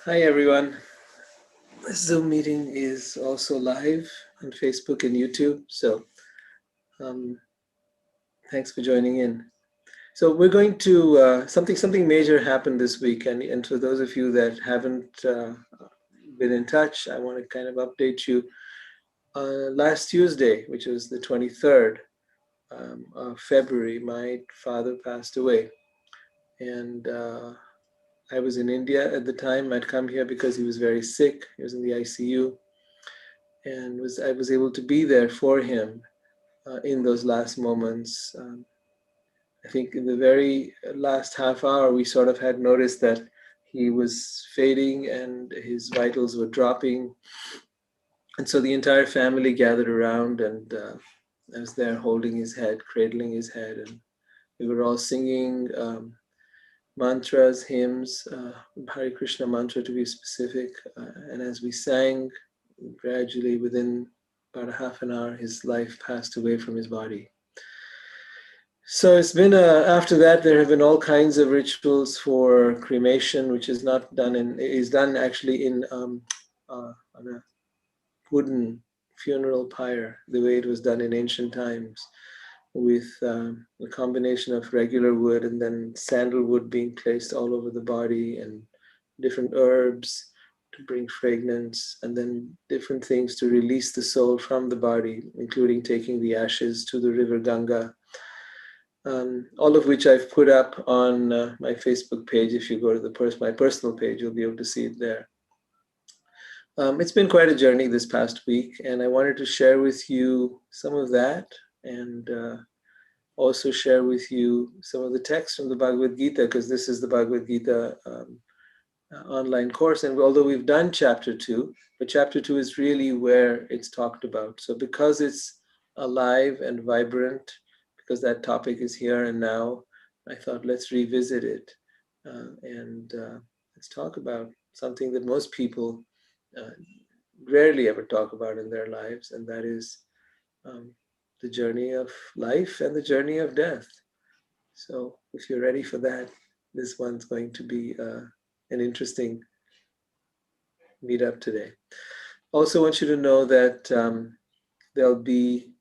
Hi everyone. This Zoom meeting is also live on Facebook and YouTube, so um, thanks for joining in. So we're going to something major happened this week, and for those of you that haven't been in touch, I want to kind of update you. Last Tuesday, which was the 23rd of February, my father passed away, and I was in India at the time. I'd come here because he was very sick. He was in the ICU, and I was able to be there for him in those last moments. I think in the very last half hour, we sort of had noticed that he was fading and his vitals were dropping. And so the entire family gathered around, and I was there holding his head, cradling his head, and we were all singing mantras, hymns, Hare Krishna mantra to be specific. And as we sang, gradually within about a half an hour, his life passed away from his body. So it's been after that there have been all kinds of rituals for cremation, which is not done is done actually in on a wooden funeral pyre, the way it was done in ancient times, with a combination of regular wood and then sandalwood being placed all over the body, and different herbs to bring fragrance, and then different things to release the soul from the body, including taking the ashes to the river Ganga. All of which I've put up on my Facebook page. If you go to my personal page, you'll be able to see it there. It's been quite a journey this past week, and I wanted to share with you some of that, and also share with you some of the text from the Bhagavad Gita, because this is the Bhagavad Gita online course. And although we've done chapter 2, but chapter 2 is really where it's talked about. So because it's alive and vibrant, because that topic is here and now, I thought let's revisit it and let's talk about something that most people rarely ever talk about in their lives, and that is the journey of life and the journey of death. So if you're ready for that, this one's going to be an interesting meetup today. Also want you to know that there'll be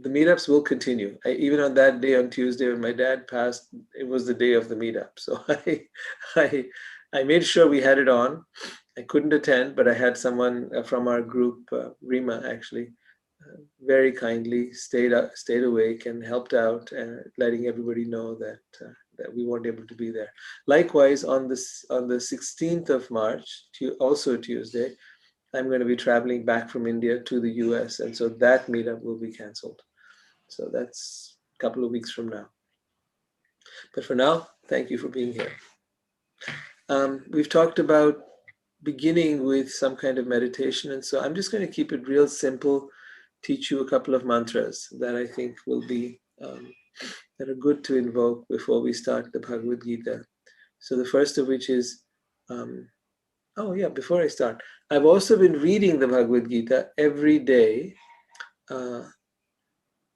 the meetups will continue. Even on that day, on Tuesday, when my dad passed, it was the day of the meetup. So I, I made sure we had it on. I couldn't attend, but I had someone from our group, Rima, actually, very kindly stayed awake and helped out, letting everybody know that that we weren't able to be there. Likewise, on the 16th of March, also Tuesday, I'm going to be traveling back from India to the US, and so that meetup will be canceled. So that's a couple of weeks from now. But for now, thank you for being here. We've talked about beginning with some kind of meditation, and so I'm just going to keep it real simple, teach you a couple of mantras that I think will be that are good to invoke before we start the Bhagavad Gita. So the first of which is, before I start, I've also been reading the Bhagavad Gita every day.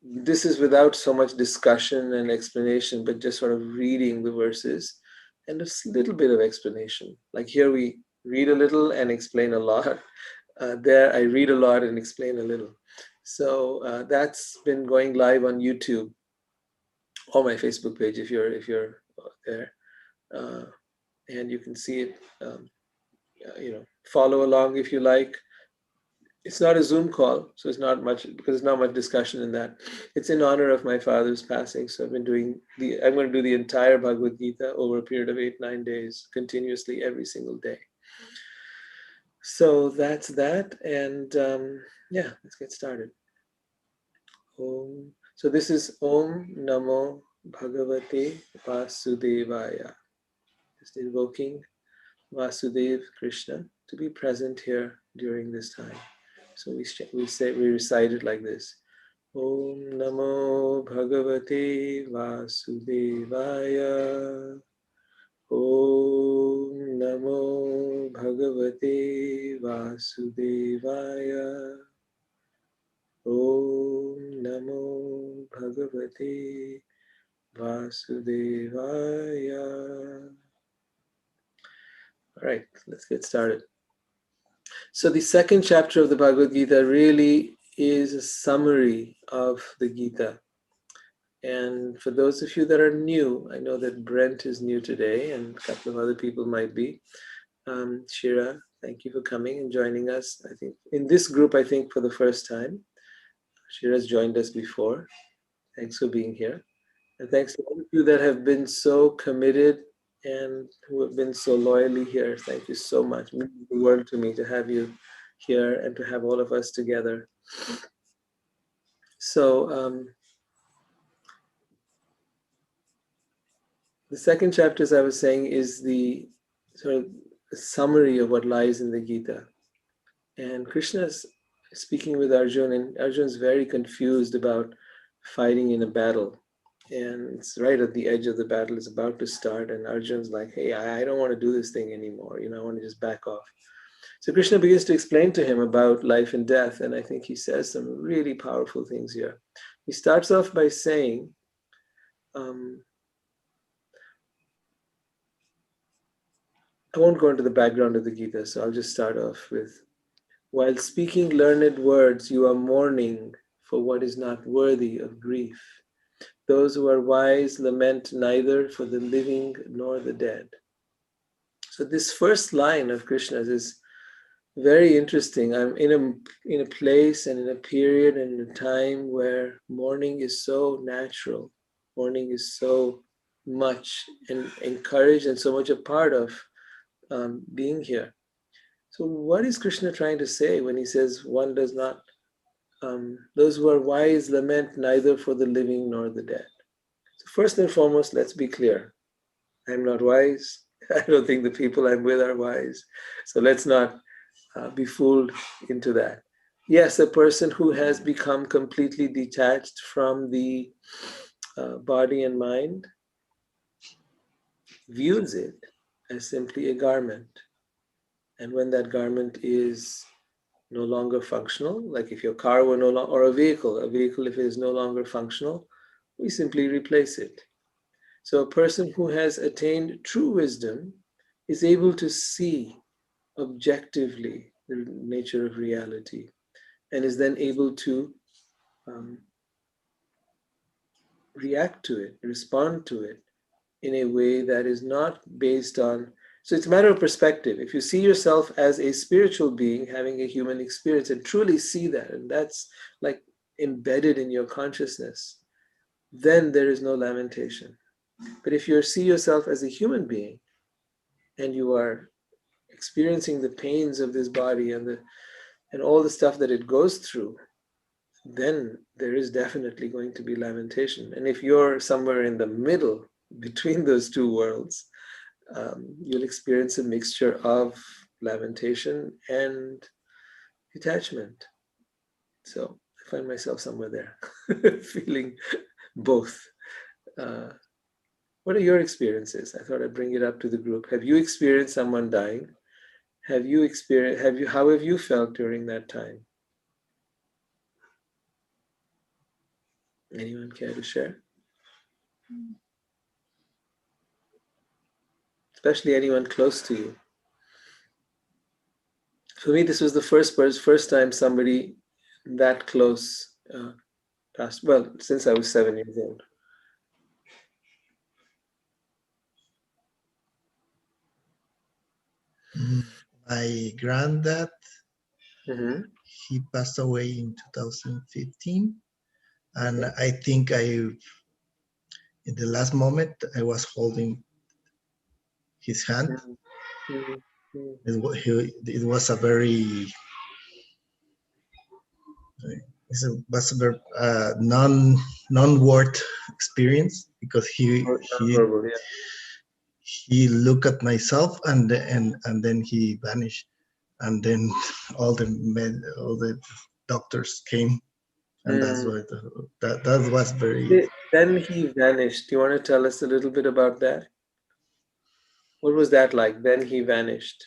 This is without so much discussion and explanation, but just sort of reading the verses and a little bit of explanation. Like here we read a little and explain a lot. There I read a lot and explain a little. So that's been going live on YouTube or my Facebook page if you're there, and you can see it. Follow along if you like. It's not a Zoom call, so it's not much, because there's not much discussion in that. It's in honor of my father's passing, so I'm going to do the entire Bhagavad Gita over a period of 8-9 days, continuously every single day. So that's that, and let's get started. Om. So this is Om Namo Bhagavate Vasudevaya. Just invoking Vasudev Krishna to be present here during this time. So we recite it like this. Om Namo Bhagavate Vasudevaya. Om Namo Bhagavate Vasudevaya. Om Namo Bhagavate Vasudevaya. All right, let's get started. So the second chapter of the Bhagavad Gita really is a summary of the Gita. And for those of you that are new, I know that Brent is new today and a couple of other people might be. Shira, thank you for coming and joining us. I think in this group, I think for the first time. Shira's joined us before. Thanks for being here. And thanks to all of you that have been so committed and who have been so loyally here. Thank you so much. It means the world to me to have you here and to have all of us together. So the second chapter, as I was saying, is the sort of summary of what lies in the Gita. And Krishna is speaking with Arjun, and Arjun's very confused about fighting in a battle. And it's right at the edge of the battle, is about to start, and Arjun's like, hey, I don't want to do this thing anymore. I want to just back off. So Krishna begins to explain to him about life and death, and I think he says some really powerful things here. He starts off by saying, I won't go into the background of the Gita, so I'll just start off with, while speaking learned words, you are mourning for what is not worthy of grief. Those who are wise lament neither for the living nor the dead. So this first line of Krishna's is very interesting. I'm in a place and in a period and in a time where mourning is so natural. Mourning is so much encouraged and so much a part of being here. So what is Krishna trying to say when he says one does not, those who are wise lament neither for the living nor the dead? So first and foremost, let's be clear. I'm not wise. I don't think the people I'm with are wise. So let's not be fooled into that. Yes, a person who has become completely detached from the body and mind views it as simply a garment. And when that garment is no longer functional, like if your car were no longer, or a vehicle if it is no longer functional, we simply replace it. So a person who has attained true wisdom is able to see objectively the nature of reality and is then able to react to it, respond to it in a way that is not based on. So it's a matter of perspective. If you see yourself as a spiritual being having a human experience and truly see that, and that's like embedded in your consciousness, then there is no lamentation. But if you see yourself as a human being and you are experiencing the pains of this body and all the stuff that it goes through, then there is definitely going to be lamentation. And if you're somewhere in the middle between those two worlds, you'll experience a mixture of lamentation and detachment. So I find myself somewhere there, feeling both. What are your experiences? I thought I'd bring it up to the group. Have you experienced someone dying? How have you felt during that time? Anyone care to share? Especially anyone close to you. For me, this was the first time somebody that close passed. Well, since I was 7 years old. My granddad, Mm-hmm. he passed away in 2015, and Okay. I think in the last moment, I was holding his hand. Mm-hmm. It was a very, was a very non-word experience, because Nonverbal, yeah. he looked at myself, and then he vanished, and then all the doctors came, and that's Mm. why that was very Then he vanished. Do you want to tell us a little bit about that? What was that like? Then he vanished.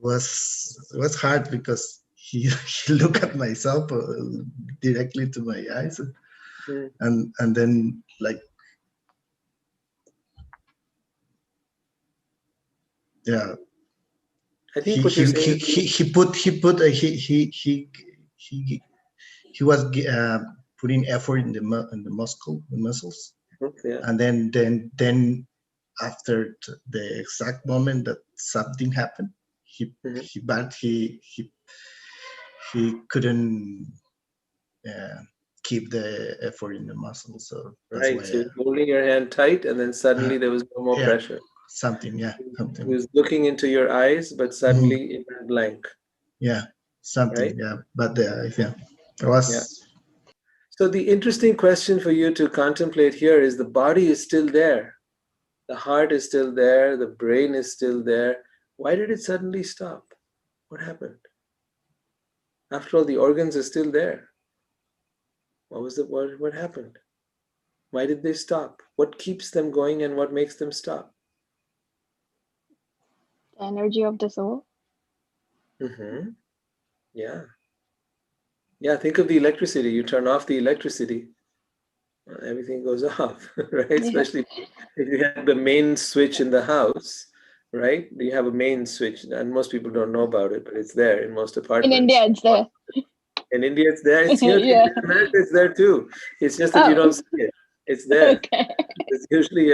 was hard, because he looked at myself directly to my eyes, Mm. and then, like, Yeah. I He think what you're he saying he is, he put he was putting effort in the muscles, yeah. and then after the exact moment that something happened, he Mhm. he but he couldn't uh, keep the effort in the muscle, so that's Right. why So holding your hand tight, and then uh, suddenly there was no more yeah, pressure. something, yeah, He something, was looking into your eyes, but mhm, suddenly it went blank. yeah, something, Right. yeah, but yeah, it Yeah. was, So the interesting question for you to contemplate here is the body is still there. The heart is still there. The brain is still there. Why did it suddenly stop? What happened? After all, the organs are still there. What happened? Why did they stop? What keeps them going and what makes them stop? The energy of the soul. Mm-hmm. Yeah. Yeah, think of the electricity. You turn off the electricity, everything goes off, right? Yeah. Especially if you have the main switch in the house, right? You have a main switch, and most people don't know about it, but it's there in most In apartments. India, it's there. In India, it's there. It's here. In Yeah. America, it's there too. It's just that you don't Oh, see it. It's there. okay. It's usually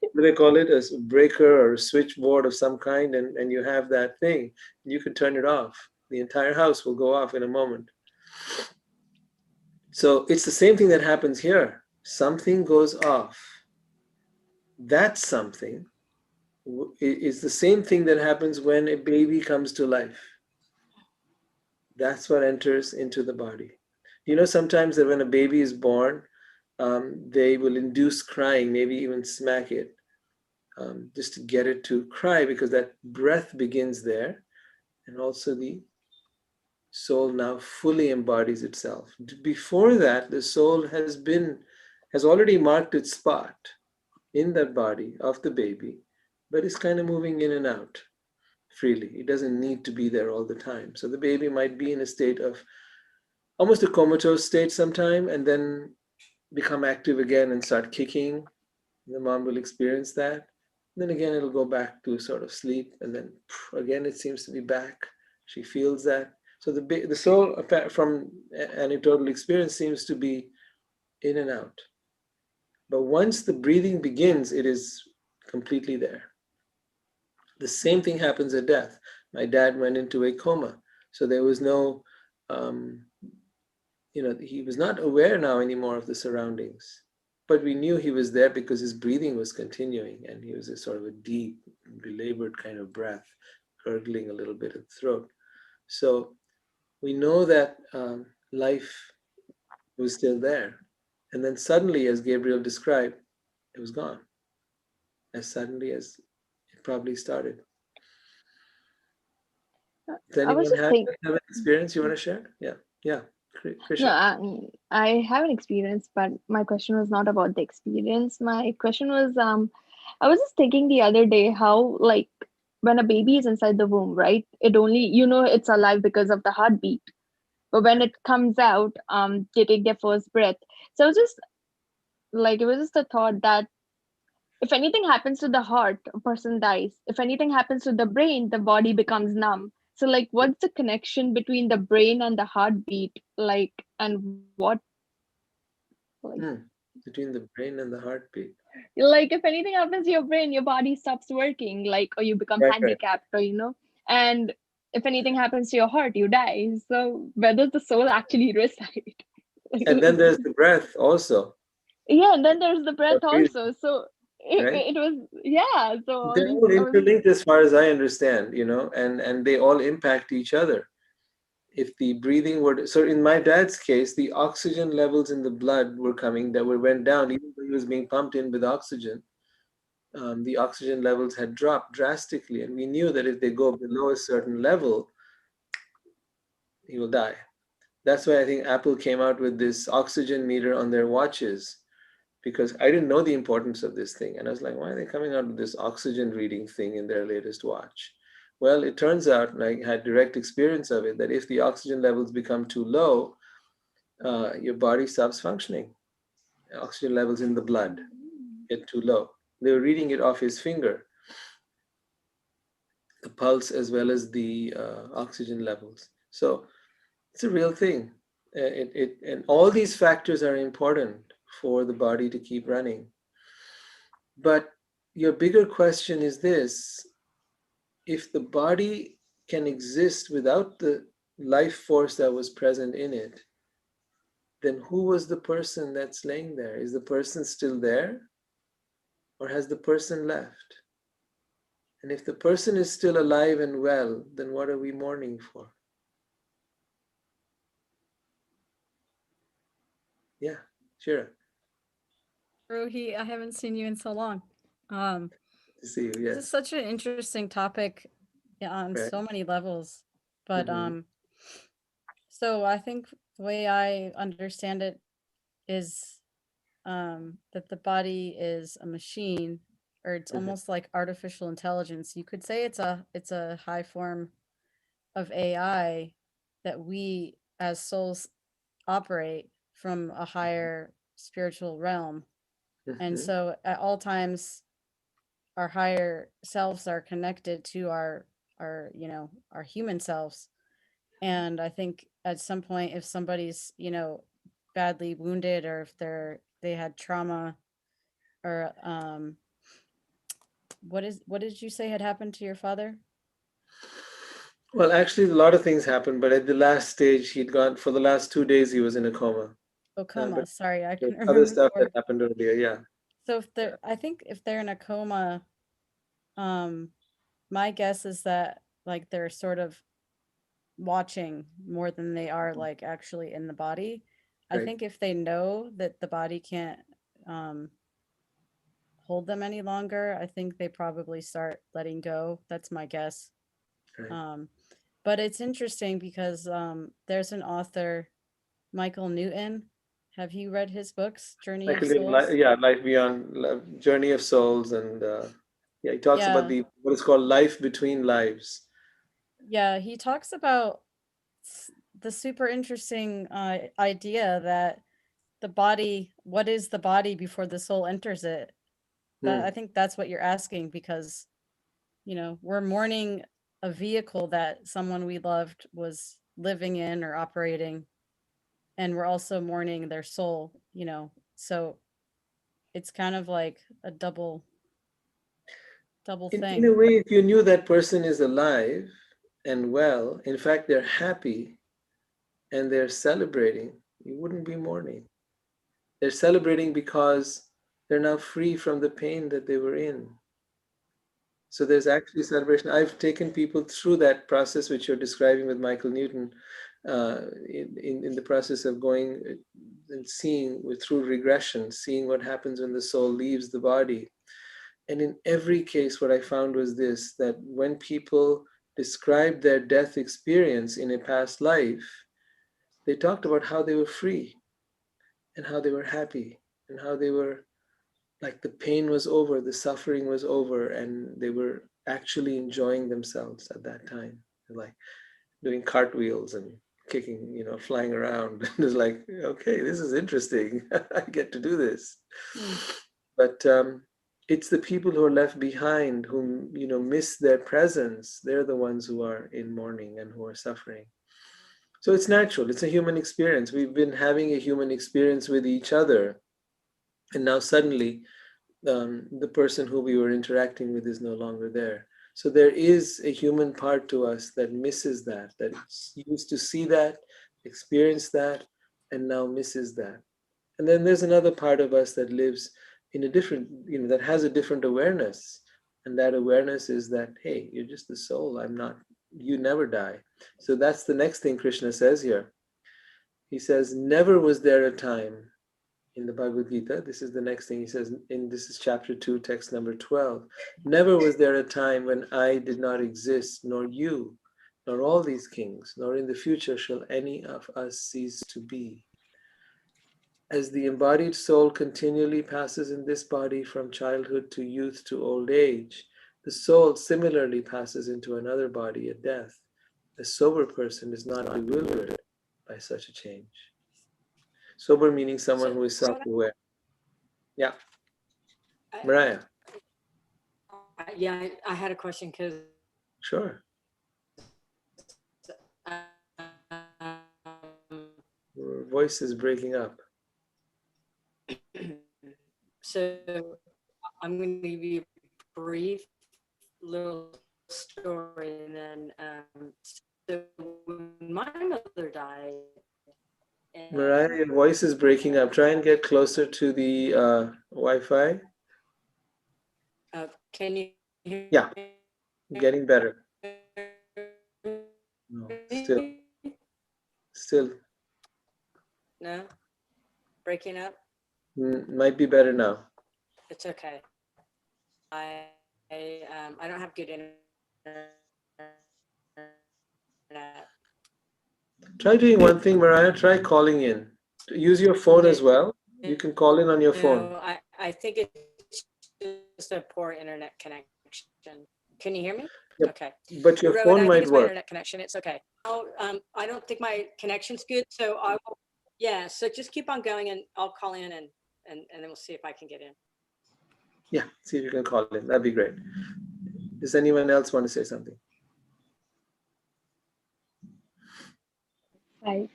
what do they call it? Breaker or a switchboard of some kind, and you have that thing. You can turn it off. The entire house will go off in a moment. So it's the same thing that happens here. Something goes off. That something is the same thing that happens when a baby comes to life. That's what enters into the body. You know, sometimes that when a baby is born, they will induce crying, maybe even smack it, just to get it to cry because that breath begins there. And also the soul now fully embodies itself. Before that, the soul has already marked its spot in that body of the baby, but it's kind of moving in and out freely. It doesn't need to be there all the time. So the baby might be in a state of almost a comatose state sometime and then become active again and start kicking. The mom will experience that. Then again, it'll go back to sort of sleep, and then again, it seems to be back. She feels that. So the soul, from anecdotal experience, seems to be in and out. But once the breathing begins, it is completely there. The same thing happens at death. My dad went into a coma, so there was no, um, he was not aware now anymore of the surroundings. But we knew he was there because his breathing was continuing, and he was a sort of a deep, belabored kind of breath, gurgling a little bit in the throat. So we know that life was still there. And then suddenly, as Gabriel described, it was gone as suddenly as it probably started. Does I was anyone just thinking. have an experience you want to share? Yeah, yeah, No, Krisha. I have an experience, but my question was not about the experience. My question was, I was just thinking the other day how, like, when a baby is inside the womb, right? It only, it's alive because of the heartbeat. But when it comes out, they take their first breath. So I was just like, it was just a thought that if anything happens to the heart, a person dies. If anything happens to the brain, the body becomes numb. So, like, what's the connection between the brain and the heartbeat? Like, and what, like, Between the brain and the heartbeat. if anything happens to your brain, your body stops working, like, or you become Right, right. handicapped, and if anything happens to your heart, you die. So, where does the soul actually reside? And then there's the breath also. Yeah, and then there's the Or breath breathing, also. So, right? it was, yeah. So, all They're these, all I was, interlinked as far as I understand, and they all impact each other. If the breathing were so in my dad's case, the oxygen levels in the blood were coming that went down, even though he was being pumped in with oxygen. The oxygen levels had dropped drastically, and we knew that if they go below a certain level, he will die. That's why I think Apple came out with this oxygen meter on their watches, because I didn't know the importance of this thing. And I was like, why are they coming out with this oxygen reading thing in their latest watch? Well, it turns out, and I had direct experience of it, that if the oxygen levels become too low, your body stops functioning. Oxygen levels in the blood get too low. They were reading it off his finger. the pulse as well as the oxygen levels. So it's a real thing. And all these factors are important for the body to keep running. But your bigger question is this: if the body can exist without the life force that was present in it, then who was the person that's laying there? Is the person still there, or has the person left? And if the person is still alive and well, then what are we mourning for? Yeah, sure. Rohi, I haven't seen you in so long. To see you, This is yes. such an interesting topic, yeah, on Right. so many levels. But Mm-hmm. so I think the way I understand it is that the body is a machine, or it's Mm-hmm. almost like artificial intelligence. You could say it's a high form of AI that we as souls operate from a higher spiritual realm. And Mm-hmm. so at all times our higher selves are connected to our our human selves. And I think at some point, if somebody's badly wounded, or if they had trauma, or what did you say had happened to your father? Well, actually, a lot of things happened, but at the last stage, he'd gone for the last 2 days, he was in a coma. Oh, But coma, sorry, I there's couldn't other remember the stuff that word. happened earlier, yeah. So if Yeah. they're I think if they're in a coma, um my guess is that like they're sort of watching more than they are like actually in the body. I Right, think if they know that the body can't um hold them any longer, I think they probably start letting go. That's my guess. right. Um but it's interesting because there's an author, Michael Newton. Have you read his books, Journey of Michael Newton, Souls? yeah, Life Beyond, Journey of Souls, and yeah, he talks about Yeah. the what is called life between lives. Yeah, he talks about the super interesting idea that the body, what is the body before the soul enters it? That, I Hmm. think that's what you're asking, because we're mourning a vehicle that someone we loved was living in or operating, and we're also mourning their soul. So it's kind of like a double In a thing. way, if you knew that person is alive and well, in fact, they're happy and they're celebrating, you wouldn't be mourning. They're celebrating because they're now free from the pain that they were in. So there's actually celebration. I've taken people through that process which you're describing with Michael Newton, in the process of going and seeing through regression, seeing what happens when the soul leaves the body. And in every case, what I found was this: that when people described their death experience in a past life, they talked about how they were free and how they were happy and how they were like the pain was over, the suffering was over, and they were actually enjoying themselves at that time, like doing cartwheels and kicking, flying around. It was like, okay, this is interesting. I get to do this. Hmm. But it's the people who are left behind whom miss their presence. They're the ones who are in mourning and who are suffering. So it's natural. It's a human experience. We've been having a human experience with each other, and now suddenly the person who we were interacting with is no longer there. So there is a human part to us that misses that used to see that, experience that, and now misses that. And then there's another part of us that lives in a different, that has a different awareness. And that awareness is that, hey, you're just the soul. I'm not, you never die. So that's the next thing Krishna says here. He says, never was there a time in the Bhagavad Gita. This is the next thing he says, this is chapter 2, text number 12. Never was there a time when I did not exist, nor you, nor all these kings, nor in the future shall any of us cease to be. As the embodied soul continually passes in this body from childhood to youth to old age, the soul similarly passes into another body at death. A sober person is not bewildered by such a change. Sober meaning someone who is So, self-aware. Yeah, I, Mariah. yeah, I had a question because Sure. Your voice is breaking up. So I'm going to give you a brief little story, and then so when my mother died, Mariah, your voice is breaking up. Try and get closer to the Wi-Fi. can you hear Yeah, getting better. No, still No, breaking up. might be better now. It's okay. I don't have good internet. Try doing one thing, Mariah. Try calling in. Use your phone as well. You can call in on your phone. No, I think it's just a poor internet connection. Can you hear me? Yep. Okay. But your Rowan, phone I think might it's my work. internet connection. It's okay. Oh, I don't think my connection's good, so I will. Yeah, so just keep on going, and I'll call in, and then we'll see if I can get in. Yeah, see if you can call in. That'd be great. Does anyone else want to say something? Right.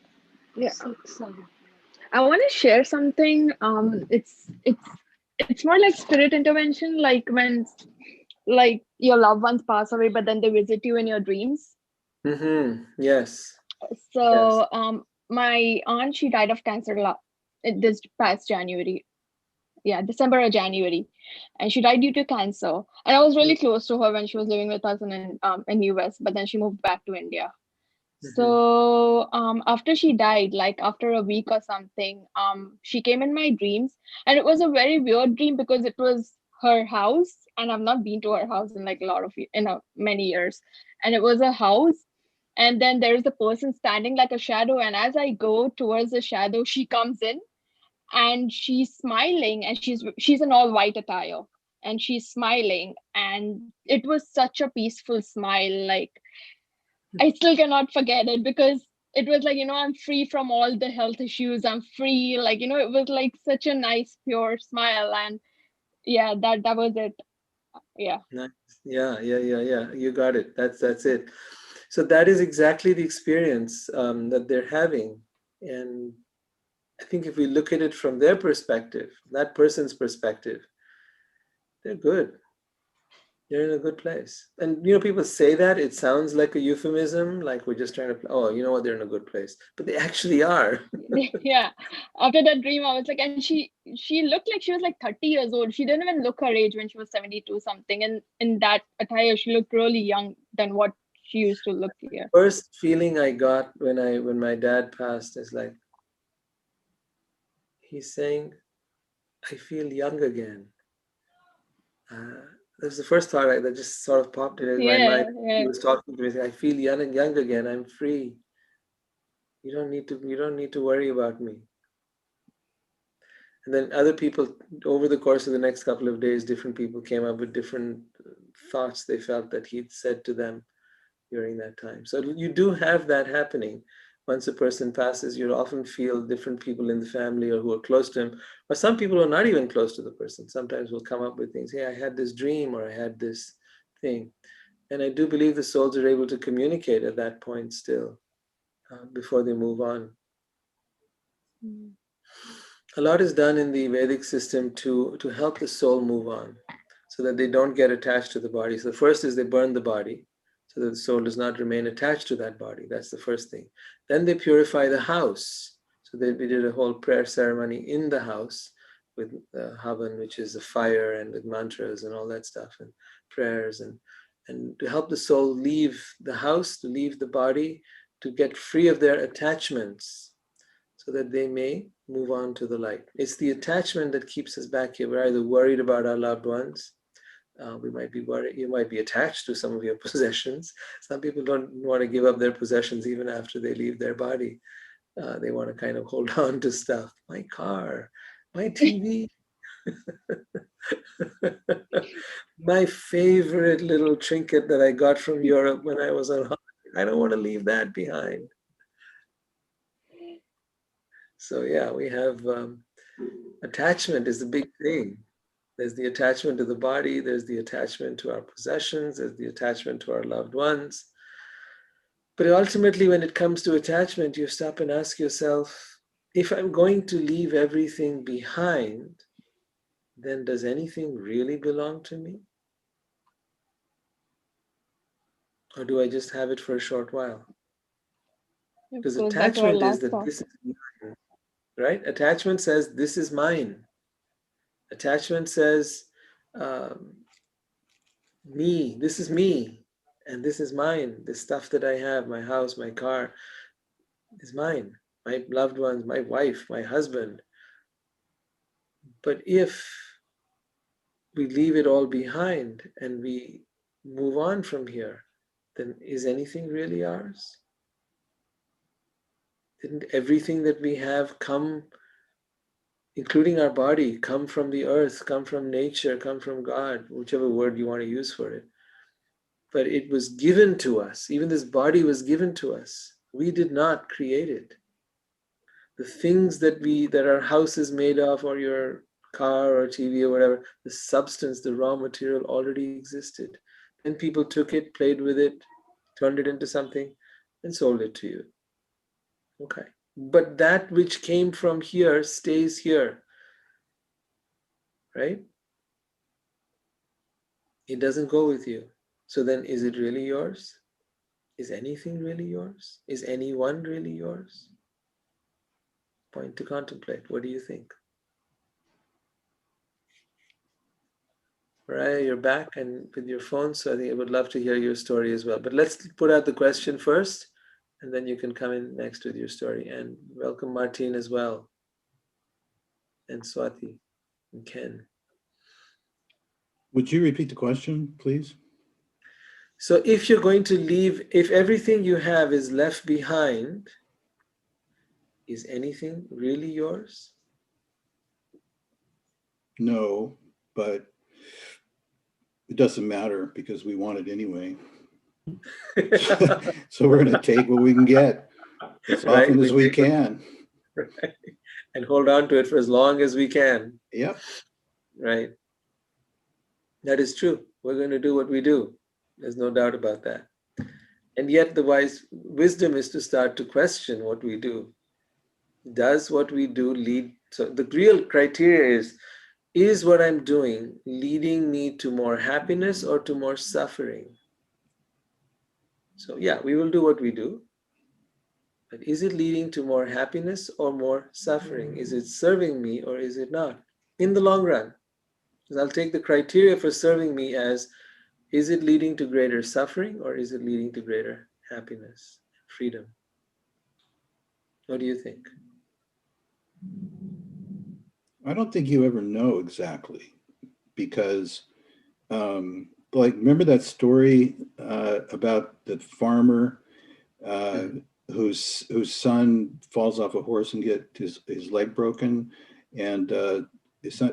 Yeah. I want to share something. It's more like spirit intervention, like when like your loved ones pass away, but then they visit you in your dreams. Mm-hmm. Yes. Yes. So my aunt, she died of cancer this past January. Yeah, December or January, and she died due to cancer. And I was really close to her when she was living with us in US, but then she moved back to India. Mm-hmm. So after she died, like after a week or something, she came in my dreams, and it was a very weird dream because it was her house, and I've not been to her house in like a lot of many years, and it was a house, and then there is a person standing like a shadow, and as I go towards the shadow, she comes in, and she's smiling, and she's in all white attire, and she's smiling, and it was such a peaceful smile, like I still cannot forget it because it was like, I'm free from all the health issues. I'm free. Like, it was like such a nice, pure smile. And yeah, that was it. Yeah. Nice. Yeah, yeah, yeah, yeah. You got it. That's it. So that is exactly the experience that they're having. And I think if we look at it from their perspective, that person's perspective, they're good. They're in a good place. And people say that it sounds like a euphemism, like we're just trying to, oh, you know what, they're in a good place. But they actually are. Yeah. After that dream, I was like, and she looked like she was like 30 years old. She didn't even look her age when she was 72 something. And in that attire, she looked really young than what she used to look here. First feeling I got when my dad passed is like, he's saying, I feel young again. That was the first thought that just sort of popped into my Yeah. mind. He Yeah. was talking to me, saying, I feel young and young again. I'm free. You don't need to worry about me. And then other people, over the course of the next couple of days, different people came up with different thoughts they felt that he'd said to them during that time. So you do have that happening. Once a person passes, you'll often feel different people in the family or who are close to him, or some people who are not even close to the person. Sometimes will come up with things. Hey, I had this dream, or I had this thing. And I do believe the souls are able to communicate at that point still, before they move on. Mm. A lot is done in the Vedic system to help the soul move on so that they don't get attached to the body. So the first is they burn the body so that the soul does not remain attached to that body. That's the first thing. Then they purify the house. So we did a whole prayer ceremony in the house with Havan, which is a fire, and with mantras and all that stuff, and prayers, and to help the soul leave the house, to leave the body, to get free of their attachments so that they may move on to the light. It's the attachment that keeps us back here. We're either worried about our loved ones. We might be worried. You might be attached to some of your possessions. Some people don't want to give up their possessions even after they leave their body. They want to kind of hold on to stuff. My car, my TV, my favorite little trinket that I got from Europe when I was on holiday. I don't want to leave that behind. So yeah, we have attachment is the big thing. There's the attachment to the body, there's the attachment to our possessions, there's the attachment to our loved ones. But ultimately, when it comes to attachment, you stop and ask yourself, if I'm going to leave everything behind, then does anything really belong to me? Or do I just have it for a short while? It Because goes back to our attachment is last that thought. this is mine, right? Attachment says, this is mine. Attachment says, um, me, this is me, and this is mine. The stuff that I have, my house, my car, is mine. My loved ones, my wife, my husband. But if we leave it all behind and we move on from here, then is anything really ours? Didn't everything that we have come, including our body, come from the earth, come from nature, come from God, whichever word you want to use for it? But it was given to us. Even this body was given to us. We did not create it. The things that our house is made of, or your car or TV or whatever, the substance, the raw material already existed. Then people took it, played with it, turned it into something, and sold it to you. Okay. But that which came from here stays here, right? It doesn't go with you. So then, is it really yours? Is anything really yours? Is anyone really yours? Point to contemplate. What do you think? Mariah, you're back and with your phone, so I think I would love to hear your story as well. But let's put out the question first, and then you can come in next with your story. And welcome Martine as well, and Swati, and Ken. Would you repeat the question, please? So if you're going to leave, if everything you have is left behind, is anything really yours? No, but it doesn't matter because we want it anyway. So we're going to take what we can get as Right? often as we can. Right? And hold on to it for as long as we can. Yep. Right? That is true. We're going to do what we do. There's no doubt about that. And yet the wise wisdom is to start to question what we do. Does what we do lead? So the real criteria is what I'm doing leading me to more happiness or to more suffering? So yeah, we will do what we do. But is it leading to more happiness or more suffering? Is it serving me or is it not? In the long run. Because I'll take the criteria for serving me as, is it leading to greater suffering or is it leading to greater happiness, freedom? What do you think? I don't think you ever know exactly because, like, remember that story about the farmer whose son falls off a horse and get his leg broken, and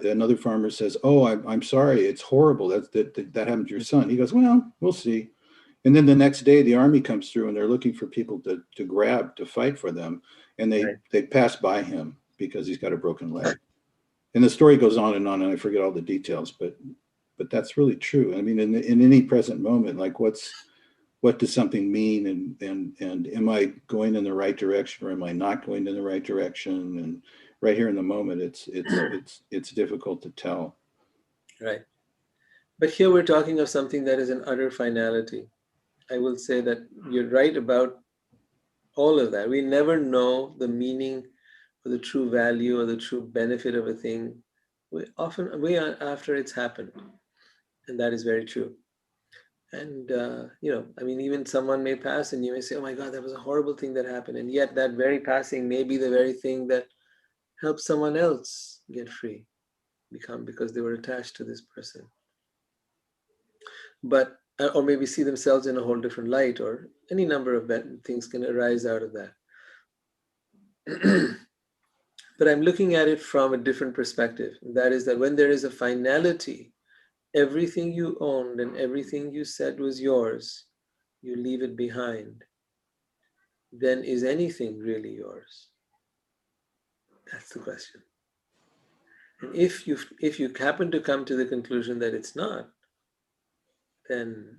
another farmer says, "Oh, I'm sorry, it's horrible. That happened to your son." He goes, "Well, we'll see." And then the next day, the army comes through and they're looking for people to grab to fight for them, and they pass by him because he's got a broken leg. And the story goes on, and I forget all the details, but that's really true. I mean, in any present moment, like what does something mean, and am I going in the right direction or am I not going in the right direction? And right here in the moment, it's difficult to tell. Right. But here we're talking of something that is an utter finality. I will say that you're right about all of that. We never know the meaning or the true value or the true benefit of a thing. We often way after it's happened, and that is very true. And I mean, even someone may pass, and you may say, "Oh my God, that was a horrible thing that happened," and yet that very passing may be the very thing that helps someone else get free, because they were attached to this person. But or maybe see themselves in a whole different light, or any number of things can arise out of that. But I'm looking at it from a different perspective. That is that when there is a finality, everything you owned and everything you said was yours, you leave it behind. Then is anything really yours? That's the question. And if you happen to come to the conclusion that it's not, then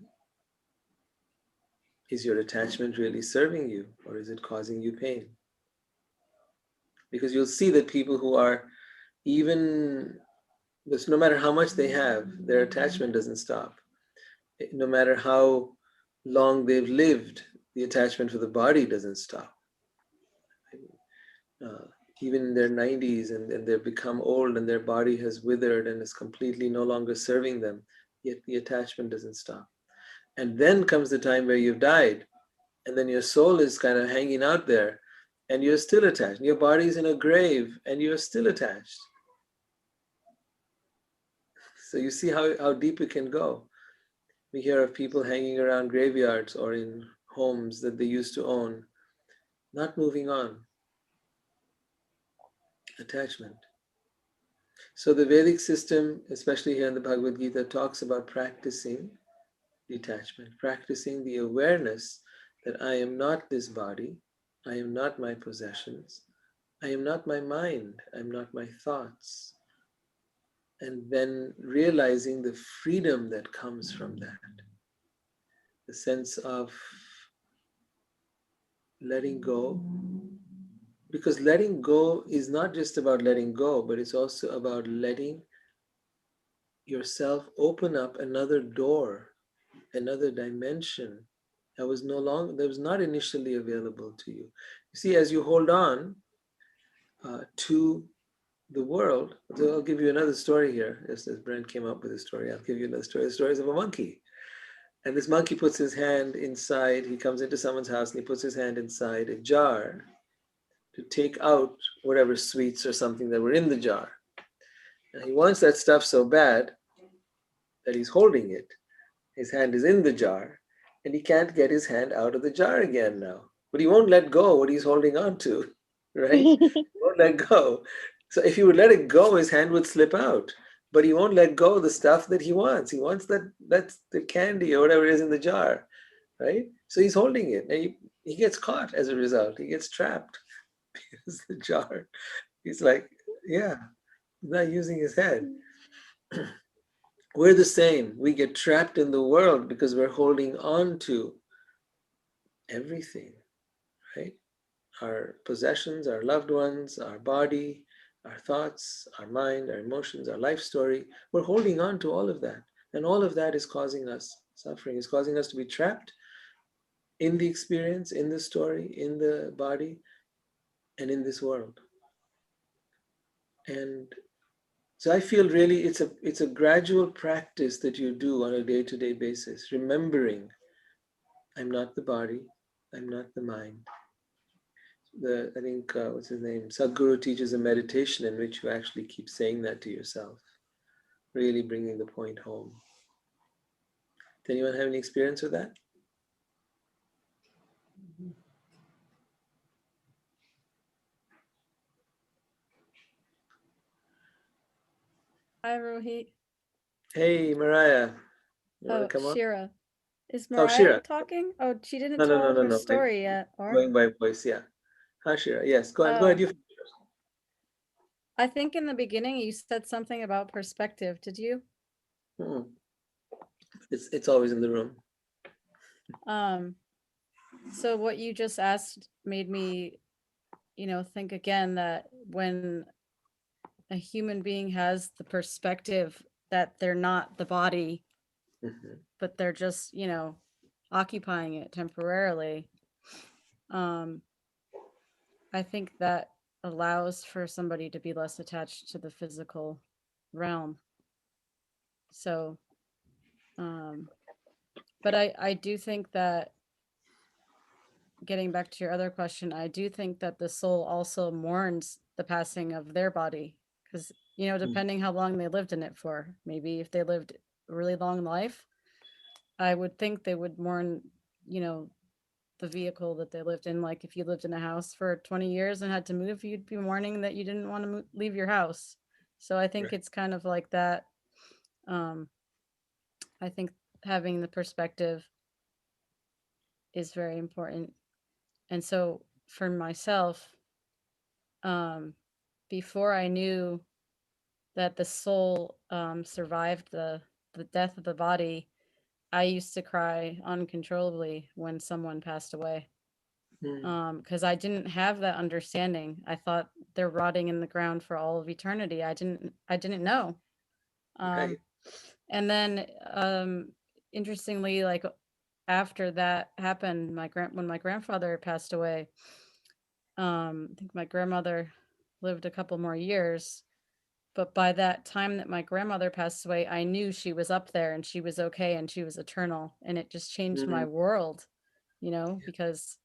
is your attachment really serving you, or is it causing you pain? Because you'll see that people who are even, because no matter how much they have, their attachment doesn't stop. No matter how long they've lived, the attachment for the body doesn't stop. Uh, Even in their 90s, and they've become old and their body has withered and is completely no longer serving them, yet the attachment doesn't stop. And then comes the time where you've died, and then your soul is kind of hanging out there, and you're still attached. Your body's in a grave, and you're still attached. So you see how deep it can go. We hear of people hanging around graveyards or in homes that they used to own, not moving on. Attachment. So the Vedic system, especially here in the Bhagavad Gita, talks about practicing detachment, practicing the awareness that I am not this body, I am not my possessions, I am not my mind, I'm not my thoughts. And then realizing the freedom that comes from that, the sense of letting go. Because letting go is not just about letting go, but it's also about letting yourself open up another door, another dimension that was not initially available to you. You see, as you hold on to the world, so I'll give you another story here. Just as Brent came up with a story, I'll give you another story. The story is of a monkey. And this monkey puts his hand inside, he comes into someone's house and he puts his hand inside a jar to take out whatever sweets or something that were in the jar. And he wants that stuff so bad that he's holding it. His hand is in the jar, and he can't get his hand out of the jar again now. But he won't let go what he's holding on to, right? He won't let go. So if he would let it go, his hand would slip out. But he won't let go of the stuff that he wants. He wants that's the candy or whatever it is in the jar, right? So he's holding it, and he gets caught as a result. He gets trapped because the jar. He's like, yeah, he's not using his head. We're the same. We get trapped in the world because we're holding on to everything, right? Our possessions, our loved ones, our body, our thoughts, our mind, our emotions, our life story. We're holding on to all of that. And all of that is causing us suffering, is causing us to be trapped in the experience, in the story, in the body, and in this world. And so I feel really it's a gradual practice that you do on a day-to-day basis, remembering I'm not the body, I'm not the mind. I think, what's his name? Sadhguru teaches a meditation in which you actually keep saying that to yourself, really bringing the point home. Does anyone have any experience with that? Hi, Rohit. Hey, Mariah, you want Oh, to come on? Shira. Is Oh, Mariah Shira. talking? Oh, she didn't No, no, no, tell no, her no. story yet, or? Going by voice, yeah. Hi, Shira. Yes, go ahead. Go ahead. Oh, You. I think in the beginning you said something about perspective. Did you? Mm-mm. It's always in the room. Um, so what you just asked made me, think again that when a human being has the perspective that they're not the body, Mm-hmm. but they're just, occupying it temporarily, um, I think that allows for somebody to be less attached to the physical realm. So, um, but I do think that, getting back to your other question, I do think that the soul also mourns the passing of their body because, depending how long they lived in it for, maybe if they lived a really long life, I would think they would mourn, you know, the vehicle that they lived in. Like if you lived in a house for 20 years and had to move, you'd be mourning that you didn't want to leave your house. So I think Right. it's kind of like that. Um, I think having the perspective is very important. And so for myself, um, before I knew that the soul survived the death of the body, I used to cry uncontrollably when someone passed away. Mm. Because I didn't have that understanding. I thought they're rotting in the ground for all of eternity. I didn't know. Right. Um, and then interestingly, like after that happened, when my grandfather passed away, I think my grandmother lived a couple more years. But by that time that my grandmother passed away, I knew she was up there and she was okay and she was eternal. And it just changed my Mm. world, because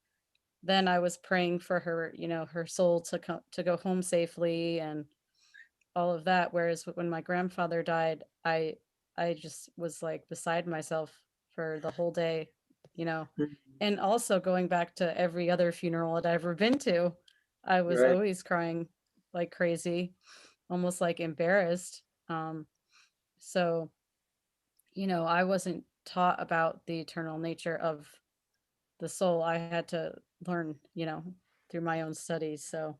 then I was praying for her, her soul to go home safely and all of that. Whereas when my grandfather died, I just was like beside myself for the whole day, you know. Mm. And also going back to every other funeral that I've ever been to, I was Right. always crying like crazy, almost like embarrassed. So, I wasn't taught about the eternal nature of the soul. I had to learn, through my own studies. So,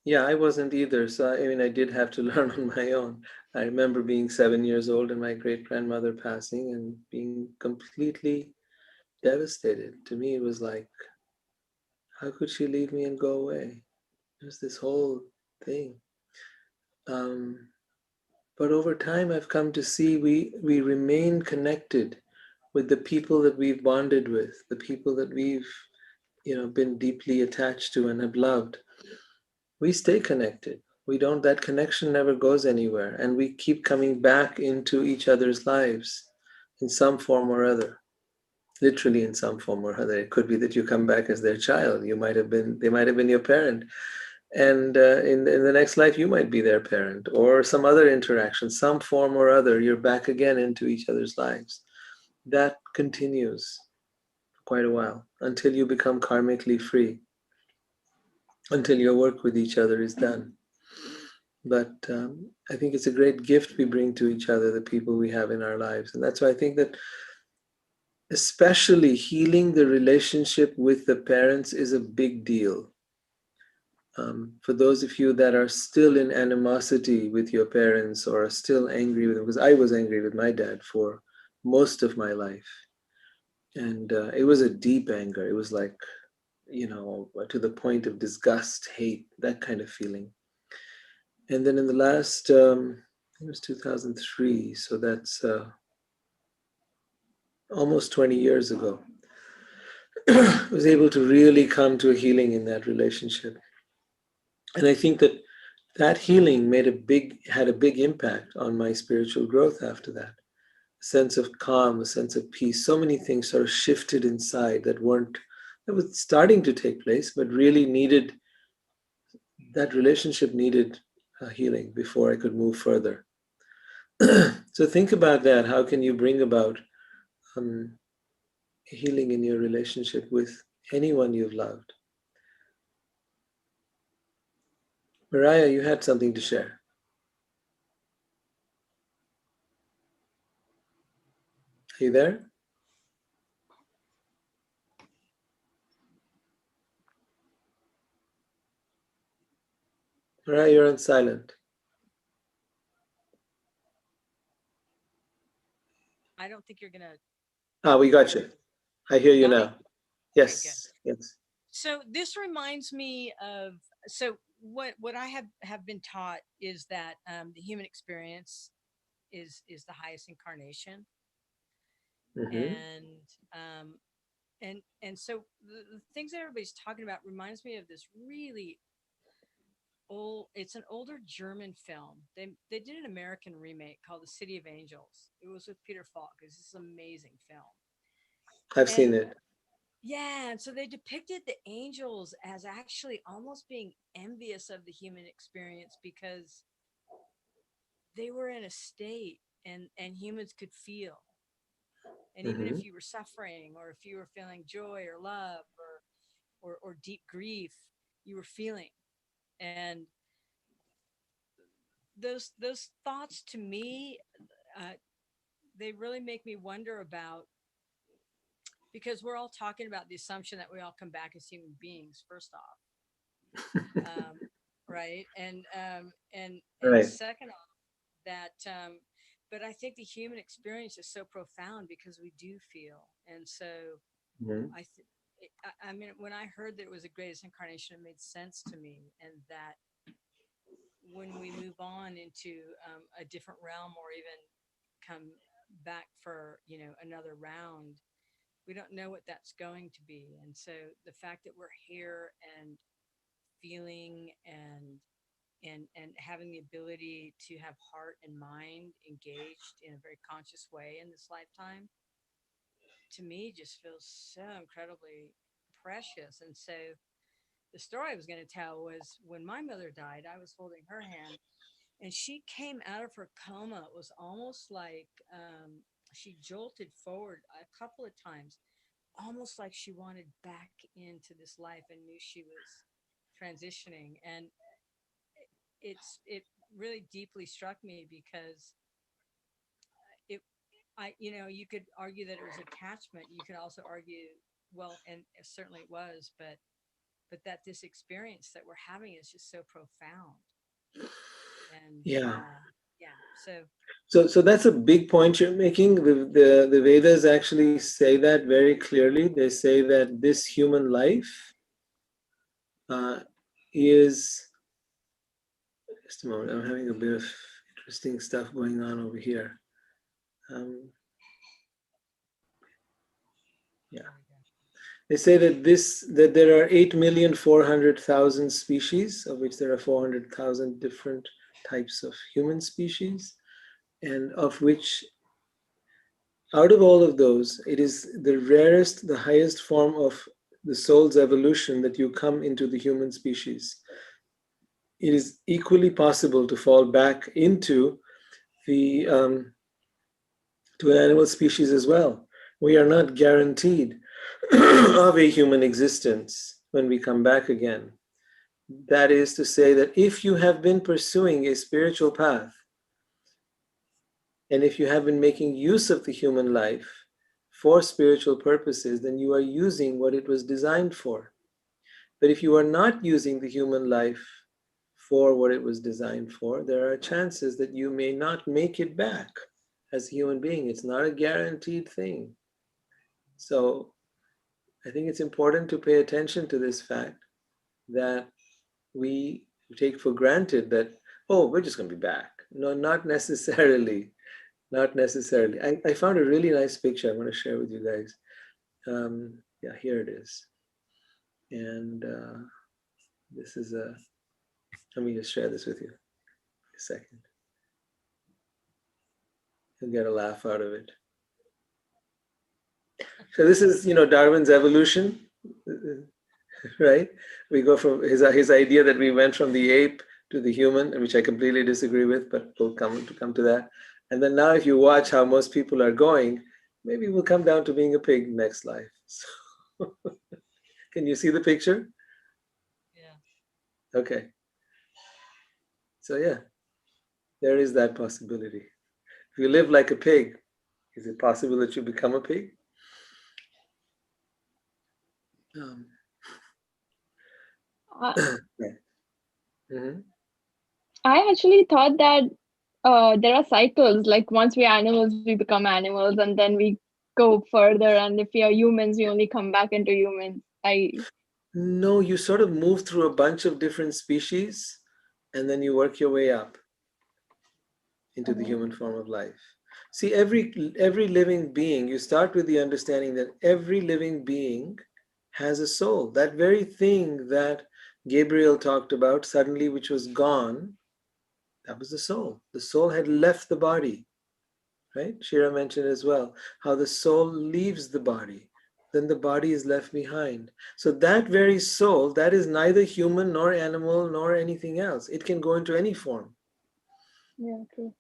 Yeah, I wasn't either. So, I mean, I did have to learn on my own. I remember being 7 years old and my great grandmother passing and being completely devastated. To me, it was like, how could she leave me and go away? There's this whole thing. Um, but over time, I've come to see we remain connected with the people that we've bonded with, the people that we've been deeply attached to and have loved. We stay connected. We don't, that connection never goes anywhere. And we keep coming back into each other's lives in some form or other. Literally in some form or other. It could be that you come back as their child. They might have been your parent. And in the next life, you might be their parent or some other interaction, some form or other. You're back again into each other's lives. That continues for quite a while until you become karmically free, until your work with each other is done. But I think it's a great gift we bring to each other, the people we have in our lives. And that's why I think that especially healing the relationship with the parents is a big deal. For those of you that are still in animosity with your parents or are still angry with them, because I was angry with my dad for most of my life. And it was a deep anger. It was like, to the point of disgust, hate, that kind of feeling. And then in the last, it was 2003, so that's almost 20 years ago, I was able to really come to a healing in that relationship. And I think that that healing had a big impact on my spiritual growth after that. A sense of calm, a sense of peace. So many things sort of shifted inside that was starting to take place, but really that relationship needed healing before I could move further. So think about that. How can you bring about um, healing in your relationship with anyone you've loved? Mariah, you had something to share. Are you there? Mariah, you're on silent. I don't think you're gonna. Ah, we got you. I hear you Got me? now. Okay, good. Yes, yes. So this reminds me of what I have been taught is that the human experience is the highest incarnation, Mm-hmm. and um, so the things that everybody's talking about reminds me of this really old. It's an older German film. They did an American remake called The City of Angels. It was with Peter Falk. It's this amazing film, I've and seen it. yeah, and so they depicted the angels as actually almost being envious of the human experience because they were in a state and humans could feel. And even Mm-hmm. if you were suffering or if you were feeling joy or love or deep grief, you were feeling. And those thoughts to me, uh, they really make me wonder about, because we're all talking about the assumption that we all come back as human beings first off, um, right? And Right. second off, that but I think the human experience is so profound because we do feel, and so Mhm. I mean, when I heard that it was the greatest incarnation, it made sense to me, and that when we move on into a different realm or even come back for another round, we don't know what that's going to be. And so the fact that we're here and feeling and having the ability to have heart and mind engaged in a very conscious way in this lifetime, to me just feels so incredibly precious. And so the story I was going to tell was when my mother died, I was holding her hand and she came out of her coma. It was almost like she jolted forward a couple of times, almost like she wanted back into this life and knew she was transitioning. And it really deeply struck me because it you could argue that it was attachment. You could also argue, well, and certainly it was, but that this experience that we're having is just so profound. And Yeah. yeah, so So that's a big point you're making. The Vedas actually say that very clearly. They say that this human life uh, is. Just a moment. I'm having a bit of interesting stuff going on over here. Um, yeah. there we go. They say that there are 8,400,000 species, of which there are 400,000 different types of human species, and of which, out of all of those, it is the rarest, the highest form of the soul's evolution that you come into the human species. It is equally possible to fall back into the to an animal species as well. We are not guaranteed of a human existence when we come back again. That is to say that if you have been pursuing a spiritual path, and if you have been making use of the human life for spiritual purposes, then you are using what it was designed for. But if you are not using the human life for what it was designed for, there are chances that you may not make it back as a human being. It's not a guaranteed thing. So I think it's important to pay attention to this fact that we take for granted that, oh, we're just going to be back. No, not necessarily. Not necessarily. I found a really nice picture I want to share with you guys. Yeah, here it is. And this is a, let me just share this with you. A second. You'll get a laugh out of it. So this is, Darwin's evolution, right? We go from his idea that we went from the ape to the human, which I completely disagree with, but we'll come to that. And then now, if you watch how most people are going, maybe we'll come down to being a pig next life. So, can you see the picture? Yeah. Okay. So yeah, there is that possibility. If you live like a pig, is it possible that you become a pig? Um, I, right. Mm-hmm. I actually thought that there are cycles. Like once we are animals, we become animals, and then we go further. And if we are humans, we only come back into humans. No, you sort of move through a bunch of different species, and then you work your way up into the Oh, human form of life. See, every living being, you start with the understanding that every living being has a soul. That very thing that Gabriel talked about suddenly, which was gone, that was the soul. The soul had left the body, right? Shira mentioned as well how the soul leaves the body, then the body is left behind. So that very soul, that is neither human nor animal nor anything else. It can go into any form. yeah, true.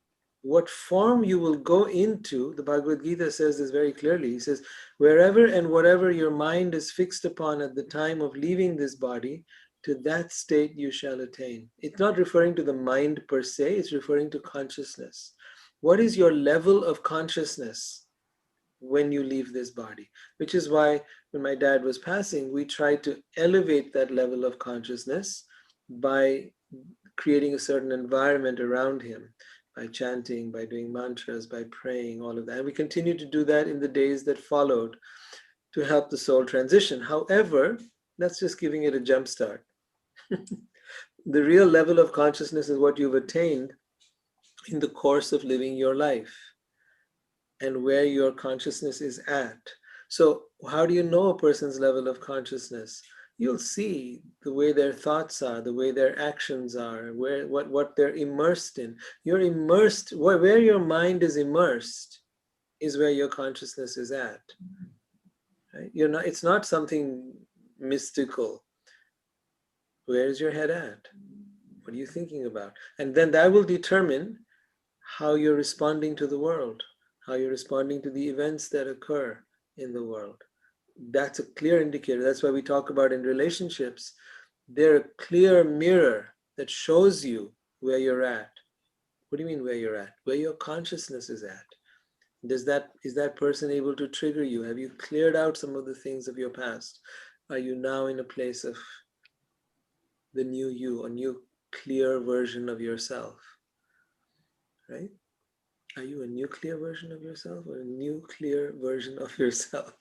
What form you will go into, the Bhagavad Gita says this very clearly. He says, wherever and whatever your mind is fixed upon at the time of leaving this body, to that state you shall attain. It's not referring to the mind per se, it's referring to consciousness. What is your level of consciousness when you leave this body? Which is why when my dad was passing, we tried to elevate that level of consciousness by creating a certain environment around him by chanting, by doing mantras, by praying, all of that. And we continue to do that in the days that followed to help the soul transition. However, that's just giving it a jump start. The real level of consciousness is what you've attained in the course of living your life and where your consciousness is at. So how do you know a person's level of consciousness? You'll see the way their thoughts are, the way their actions are, what they're immersed in. You're immersed, where your mind is immersed is where your consciousness is at. Right? It's not something mystical. Where is your head at? What are you thinking about? And then that will determine how you're responding to the world, how you're responding to the events that occur in the world. That's a clear indicator. That's why we talk about in relationships, they're a clear mirror that shows you where you're at. What do you mean where you're at? Where your consciousness is at. Is that person able to trigger you? Have you cleared out some of the things of your past? Are you now in a place of the new you, a new clear version of yourself? Right? Are you a nuclear version of yourself or a nuclear version of yourself?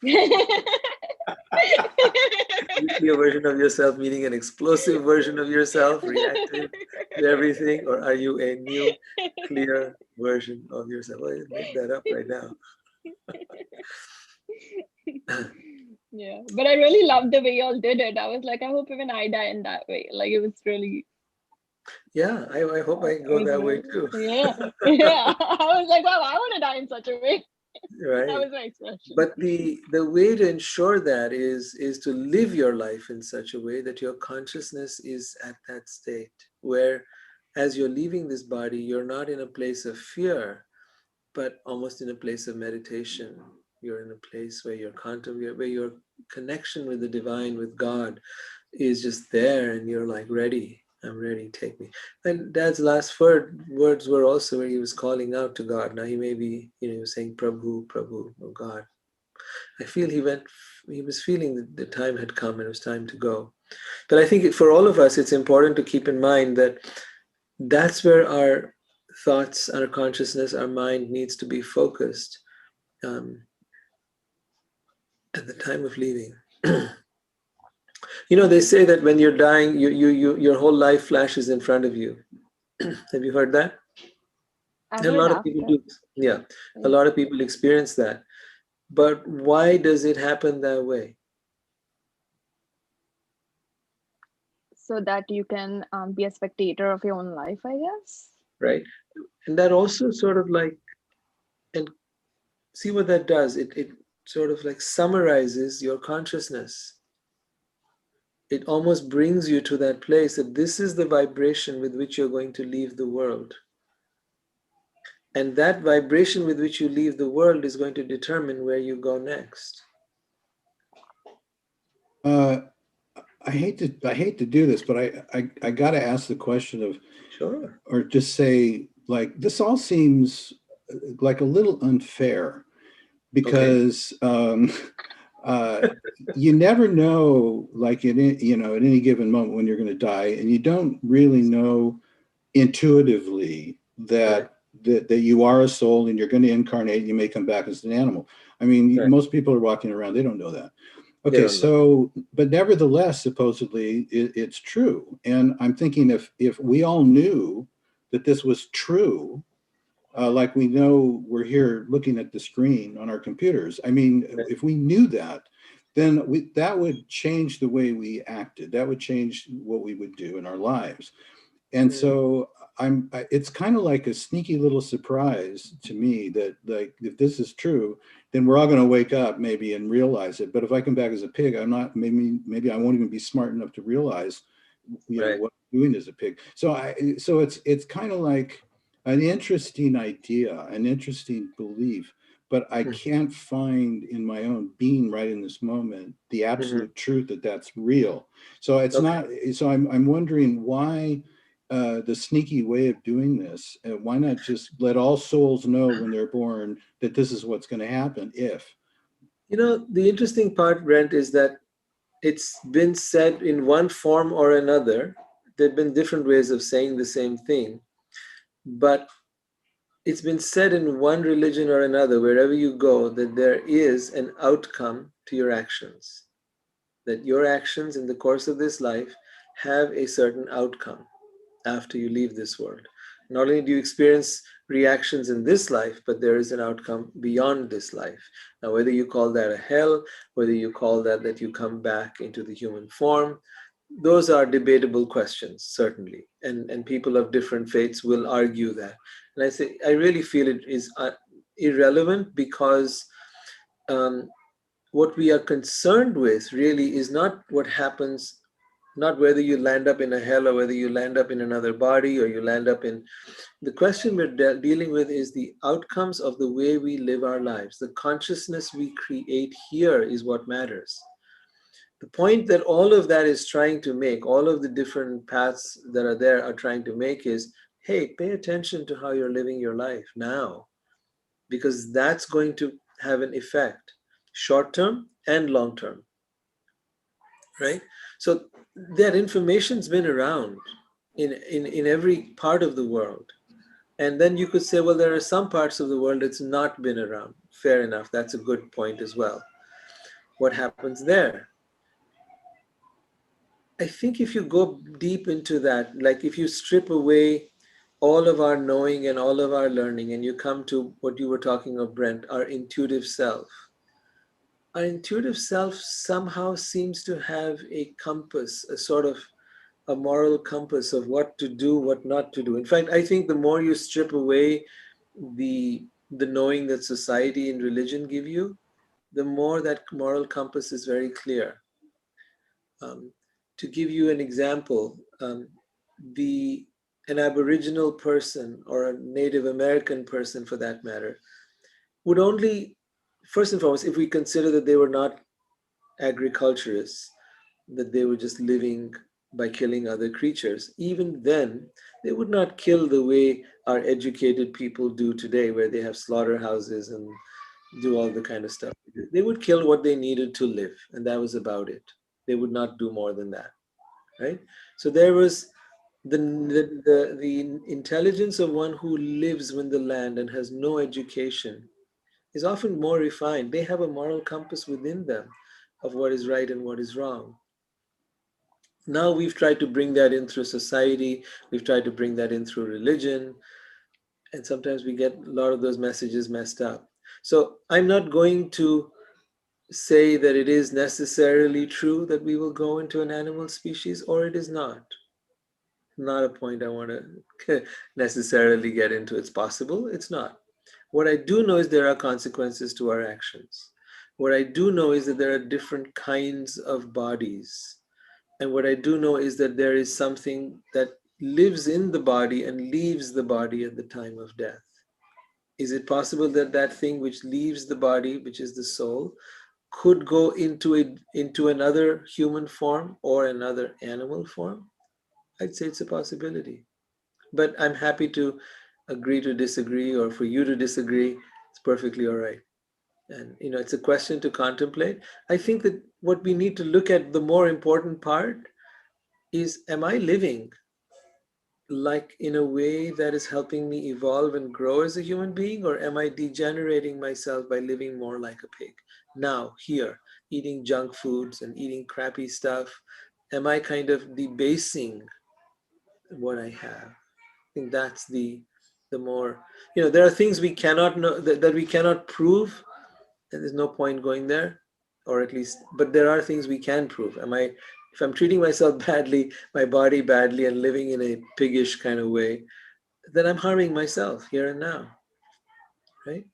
Nuclear version of yourself meaning an explosive version of yourself, reactive to everything, or are you a new clear version of yourself? Well, I made that up right now. Yeah, but I really loved the way y'all did it. I was like, I hope even I die in that way. Like it was really, Yeah, I hope I it go was that way really, too. yeah, yeah. I was like, wow, I want to die in such a way. That Right. was my expression. But the way to ensure that is to live your life in such a way that your consciousness is at that state where as you're leaving this body, you're not in a place of fear, but almost in a place of meditation. You're in a place where where your connection with the divine, with God, is just there, and you're like, ready. I'm ready. Take me. And Dad's last words were also where he was calling out to God. Now he may be, he was saying, Prabhu, Prabhu, oh God. I feel he was feeling that the time had come and it was time to go. But I think for all of us, it's important to keep in mind that that's where our thoughts, our consciousness, our mind needs to be focused at the time of leaving. They say that when you're dying, your whole life flashes in front of you. Have you heard that? I've And a heard lot of people after. do. Yeah, a Yeah. lot of people experience that. But why does it happen that way? So that you can be a spectator of your own life, I guess. Right? And that also sort of like, and see what that does. It sort of like summarizes your consciousness. It almost brings you to that place that this is the vibration with which you're going to leave the world. And that vibration with which you leave the world is going to determine where you go next. I hate to do this, but I got to ask the question of, Sure. or just say, like, this all seems like a little unfair because you never know, like at any given moment when you're going to die, and you don't really know intuitively Right. that you are a soul and you're going to incarnate. You may come back as an animal. I mean, Right. most people are walking around, they don't know that. They Okay, don't know. so, but nevertheless, supposedly it's true. And I'm thinking if we all knew that this was true, like we know we're here looking at the screen on our computers. I mean, Right. if we knew that, then that would change the way we acted. That would change what we would do in our lives. And so it's kind of like a sneaky little surprise to me that, like, if this is true, then we're all going to wake up maybe and realize it. But if I come back as a pig, I'm not, maybe I won't even be smart enough to realize, Right. what I'm doing as a pig. So it's kind of like an interesting idea, an interesting belief, but I can't find in my own being right in this moment the absolute truth that that's real. So it's not. So I'm wondering why the sneaky way of doing this. Why not just let all souls know when they're born that this is what's going to happen if. The interesting part, Brent, is that it's been said in one form or another there have been different ways of saying the same thing, but it's been said in one religion or another, wherever you go, that there is an outcome to your actions, that your actions in the course of this life have a certain outcome after you leave this world. Not only do you experience reactions in this life, but there is an outcome beyond this life. Now, whether you call that a hell, whether you call that you come back into the human form, those are debatable questions, certainly. And people of different faiths will argue that. And I say, I really feel it is irrelevant, because what we are concerned with really is not what happens, not whether you land up in a hell or whether you land up in another body or you land up in. The question we're dealing with is the outcomes of the way we live our lives. The consciousness we create here is what matters. The point that all of that is trying to make, all of the different paths that are there are trying to make is, hey, pay attention to how you're living your life now, because that's going to have an effect, short term and long term, right? So that information's been around in every part of the world. And then you could say, well, there are some parts of the world it's not been around. Fair enough. That's a good point as well. What happens there? I think if you go deep into that, like if you strip away all of our knowing and all of our learning, and you come to what you were talking of, Brent, our intuitive self. Our intuitive self somehow seems to have a compass, a sort of a moral compass of what to do, what not to do. In fact, I think the more you strip away the knowing that society and religion give you, the more that moral compass is very clear. Um, to give you an example, the an Aboriginal person or a Native American person, for that matter, would only, first and foremost, if we consider that they were not agriculturists, that they were just living by killing other creatures, even then, they would not kill the way our educated people do today, where they have slaughterhouses and do all the kind of stuff. They would kill what they needed to live, and that was about it. They would not do more than that, right? So there was the intelligence of one who lives in the land and has no education is often more refined. They have a moral compass within them of what is right and what is wrong. Now we've tried to bring that in through society, we've tried to bring that in through religion, and sometimes we get a lot of those messages messed up. So I'm not going to say that it is necessarily true that we will go into an animal species, or it is not. Not a point I want to necessarily get into. It's possible, it's not. What I do know is there are consequences to our actions. What I do know is that there are different kinds of bodies. And what I do know is that there is something that lives in the body and leaves the body at the time of death. Is it possible that that thing which leaves the body, which is the soul, could go into another human form or another animal form? I'd say it's a possibility. But I'm happy to agree to disagree, or for you to disagree. It's perfectly all right. And it's a question to contemplate. I think that what we need to look at, the more important part, is, am I living like in a way that is helping me evolve and grow as a human being, or am I degenerating myself by living more like a pig now, here, eating junk foods and eating crappy stuff? Am I kind of debasing what I have? I think that's the more, there are things we cannot know, that we cannot prove, and there's no point going there, or at least, but there are things we can prove. If I'm treating myself badly, my body badly, and living in a piggish kind of way, then I'm harming myself here and now, right?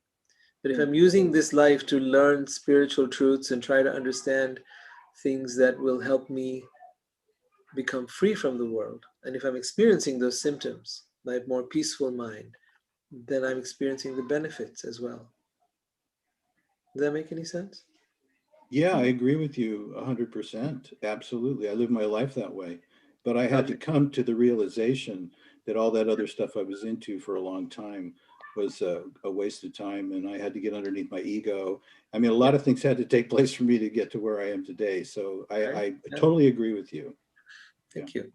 But if I'm using this life to learn spiritual truths and try to understand things that will help me become free from the world, and if I'm experiencing those symptoms, my more peaceful mind, then I'm experiencing the benefits as well. Does that make any sense? Yeah, I agree with you 100%. Absolutely. I live my life that way. But I had to come to the realization that all that other stuff I was into for a long time was a waste of time. And I had to get underneath my ego. I mean, a lot of things had to take place for me to get to where I am today. So I Right. Yeah. totally agree with you. Thank you.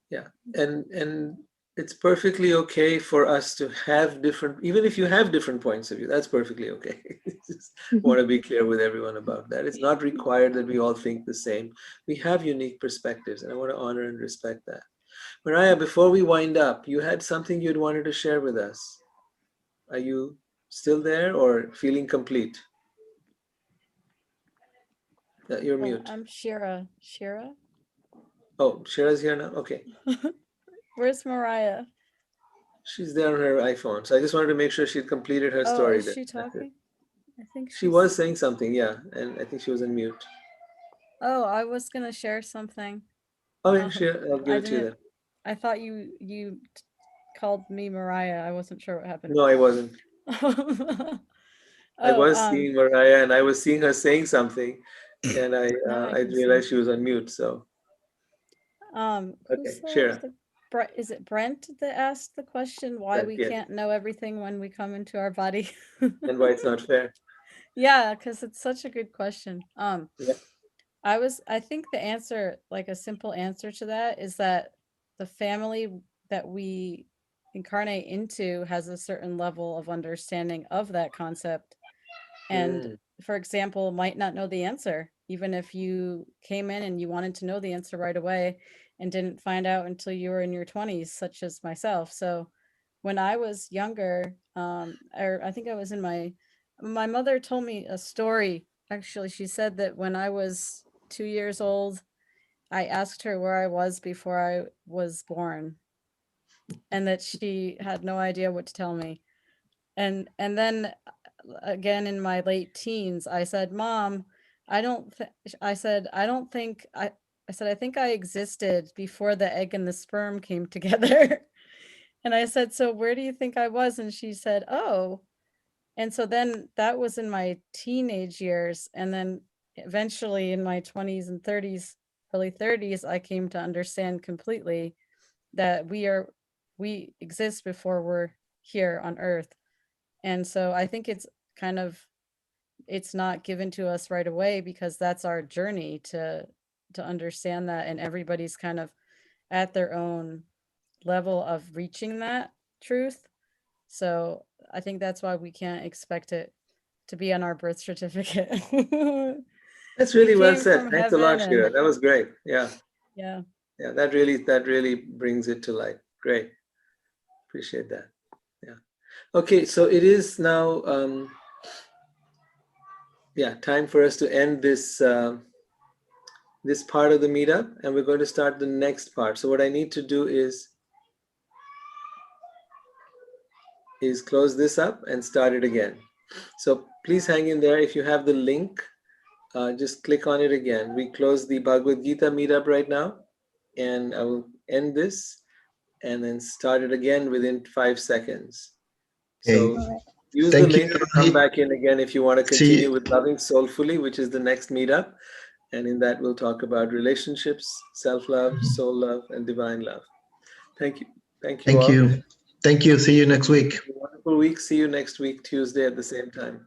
Yeah, and it's perfectly okay for us to have different, even if you have different points of view, that's perfectly okay. Just want to be clear with everyone about that. It's not required that we all think the same. We have unique perspectives, and I want to honor and respect that. Mariah, before we wind up, you had something you'd wanted to share with us. Are you still there or feeling complete? You're Oh, mute. I'm Shira. Shira? Oh, Shira's here now? Okay. Where's Mariah? She's there on her iPhone. So I just wanted to make sure she'd completed her Oh, story is there. she That's it. talking? I think She she's. was saying something, yeah. And I think she was on mute. Oh, I was gonna share something. Okay, sure. I'll give I it to you didn't. then. I thought called me Mariah. I wasn't sure what happened. No, I wasn't. I Oh, was seeing Mariah and I was seeing her saying something and now I I can realized see. she was on mute. So, Who's okay, Shira. is it Brent that asked the question why Right, we yes. can't know everything when we come into our body? And why it's not fair. Yeah, because it's such a good question. Yeah. I think the answer, like a simple answer to that, is that the family that we incarnate into has a certain level of understanding of that concept. And Mm, for example, might not know the answer, even if you came in and you wanted to know the answer right away and didn't find out until you were in your 20s, such as myself. So when I was younger, or I think I was in my mother told me a story. Actually, she said that when I was 2 years old, I asked her where I was before I was born, and that she had no idea what to tell me. And then again in my late teens, I said, "Mom, I don't th-, I said, I don't think I said, I think I existed before the egg and the sperm came together." And I said, "So where do you think I was?" And she said, "Oh." And so then that was in my teenage years. And then eventually in my 20s and 30s, early 30s, I came to understand completely that we exist before we're here on earth. And so I think kind of it's not given to us right away because that's our journey to understand that, and everybody's kind of at their own level of reaching that truth. So I think that's why we can't expect it to be on our birth certificate. that's We really well came said. from Thanks a heaven lot, Shira. and That was great. Yeah. yeah. Yeah. That really brings it to light. Great. Appreciate that. Yeah. Okay. So it is now, time for us to end this part of the meetup, and we're going to start the next part. So what I need to do is close this up and start it again. So please hang in there. If you have the link, just click on it again. We close the Bhagavad Gita meetup right now, and I will end this and then start it again within 5 seconds. Okay. So All right. use the Thank you. link to come back in again if you want to See. continue with Loving Soulfully, which is the next meetup. And in that, we'll talk about relationships, self-love, soul love, and divine love. Thank you. Thank you Thank all. you. Thank you. See you next week. Have a wonderful week. See you next week, Tuesday at the same time.